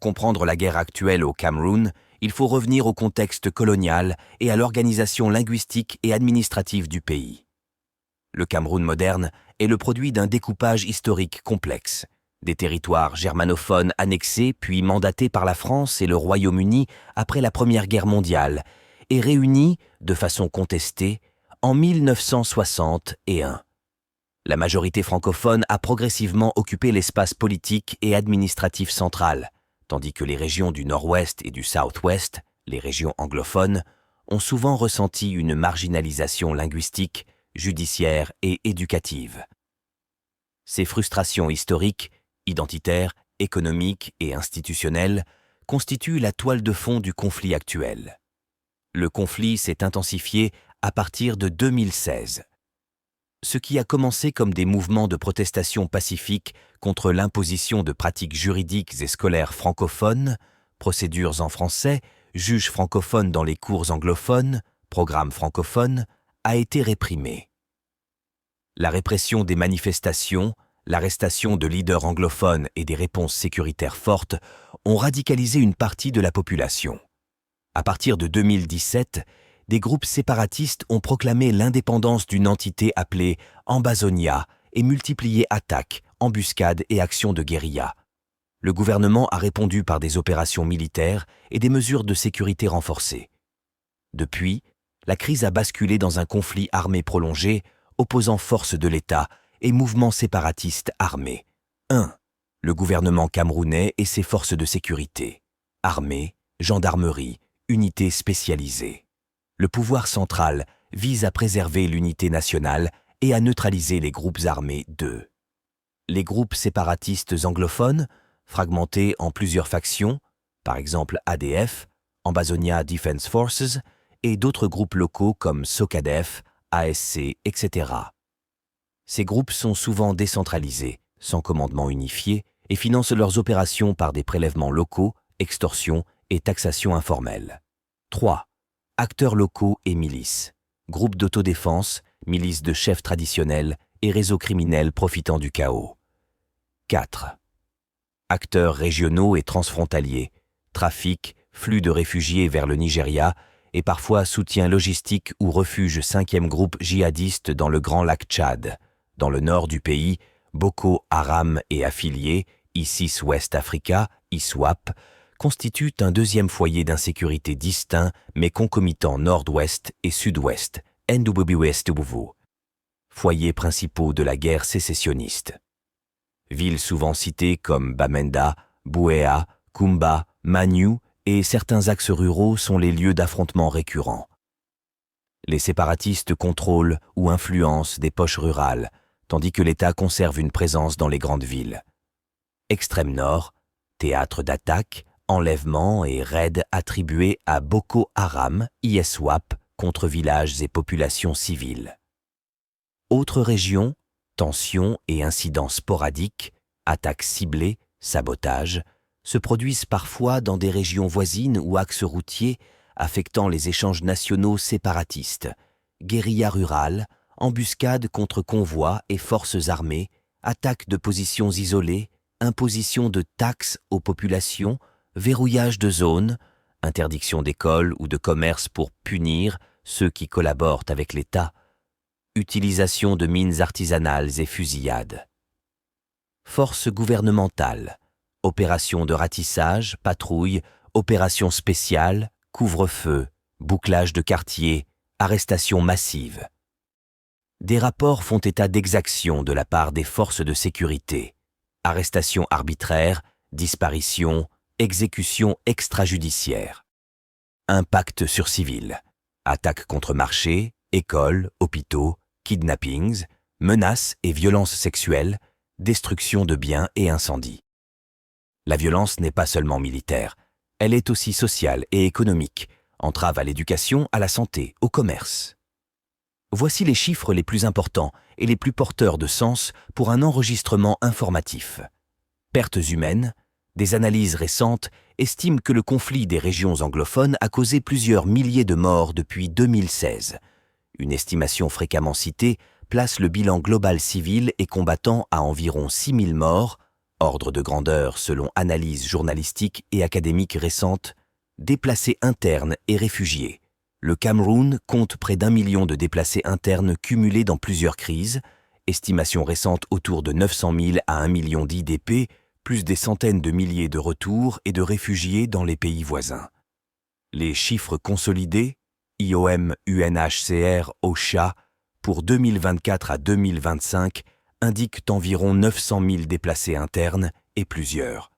comprendre la guerre actuelle au Cameroun, il faut revenir au contexte colonial et à l'organisation linguistique et administrative du pays. Le Cameroun moderne est le produit d'un découpage historique complexe. Des territoires germanophones annexés puis mandatés par la France et le Royaume-Uni après la Première Guerre mondiale et réunis, de façon contestée, en 1961. La majorité francophone a progressivement occupé l'espace politique et administratif central, tandis que les régions du Nord-Ouest et du South-Ouest, les régions anglophones, ont souvent ressenti une marginalisation linguistique, judiciaire et éducative. Ces frustrations historiques, identitaires, économiques et institutionnelles constituent la toile de fond du conflit actuel. Le conflit s'est intensifié à partir de 2016. Ce qui a commencé comme des mouvements de protestation pacifique contre l'imposition de pratiques juridiques et scolaires francophones, procédures en français, juges francophones dans les cours anglophones, programmes francophones, a été réprimé. La répression des manifestations, l'arrestation de leaders anglophones et des réponses sécuritaires fortes ont radicalisé une partie de la population. À partir de 2017, des groupes séparatistes ont proclamé l'indépendance d'une entité appelée Ambazonia et multiplié attaques, embuscades et actions de guérilla. Le gouvernement a répondu par des opérations militaires et des mesures de sécurité renforcées. Depuis, la crise a basculé dans un conflit armé prolongé, opposant forces de l'État et mouvements séparatistes armés. 1. Le gouvernement camerounais et ses forces de sécurité. Armée, gendarmerie, unités spécialisées. Le pouvoir central vise à préserver l'unité nationale et à neutraliser les groupes armés. 2. Les groupes séparatistes anglophones, fragmentés en plusieurs factions, par exemple ADF, Ambazonia Defense Forces, et d'autres groupes locaux comme SOCADEF, ASC, etc. Ces groupes sont souvent décentralisés, sans commandement unifié, et financent leurs opérations par des prélèvements locaux, extorsions et taxations informelles. 3. Acteurs locaux et milices, groupes d'autodéfense, milices de chefs traditionnels et réseaux criminels profitant du chaos. 4. Acteurs régionaux et transfrontaliers, trafic, flux de réfugiés vers le Nigeria et parfois soutien logistique ou refuge 5e groupe djihadiste dans le Grand Lac Tchad. Dans le nord du pays, Boko Haram et affiliés, ISIS West Africa, ISWAP, constituent un deuxième foyer d'insécurité distinct mais concomitant nord-ouest et sud-ouest, NWSW, foyers principaux de la guerre sécessionniste. Villes souvent citées comme Bamenda, Buea, Kumba, Maniou et certains axes ruraux sont les lieux d'affrontements récurrents. Les séparatistes contrôlent ou influencent des poches rurales, tandis que l'État conserve une présence dans les grandes villes. Extrême Nord, théâtre d'attaques, enlèvements et raids attribués à Boko Haram, ISWAP, contre villages et populations civiles. Autres régions, tensions et incidents sporadiques, attaques ciblées, sabotages, se produisent parfois dans des régions voisines ou axes routiers affectant les échanges nationaux séparatistes, guérilla rurale, embuscades contre convois et forces armées, attaques de positions isolées, imposition de taxes aux populations, verrouillage de zones, interdiction d'écoles ou de commerce pour punir ceux qui collaborent avec l'État, utilisation de mines artisanales et fusillades. Forces gouvernementales, opérations de ratissage, patrouilles, opérations spéciales, couvre-feu, bouclage de quartiers, arrestations massives. Des rapports font état d'exactions de la part des forces de sécurité, arrestations arbitraires, disparitions, exécutions extrajudiciaires. Impact sur civils, attaques contre marchés, écoles, hôpitaux, kidnappings, menaces et violences sexuelles, destruction de biens et incendies. La violence n'est pas seulement militaire, elle est aussi sociale et économique, entrave à l'éducation, à la santé, au commerce. Voici les chiffres les plus importants et les plus porteurs de sens pour un enregistrement informatif. Pertes humaines, des analyses récentes estiment que le conflit des régions anglophones a causé plusieurs milliers de morts depuis 2016. Une estimation fréquemment citée place le bilan global civil et combattant à environ 6 000 morts, Ordre de grandeur selon analyses journalistiques et académiques récentes, déplacés internes et réfugiés. Le Cameroun compte près d'1 million de déplacés internes cumulés dans plusieurs crises, estimation récente autour de 900 000 à 1 million d'IDP, plus des centaines de milliers de retours et de réfugiés dans les pays voisins. Les chiffres consolidés, IOM, UNHCR, OCHA, pour 2024 à 2025, indiquent environ 900 000 déplacés internes et plusieurs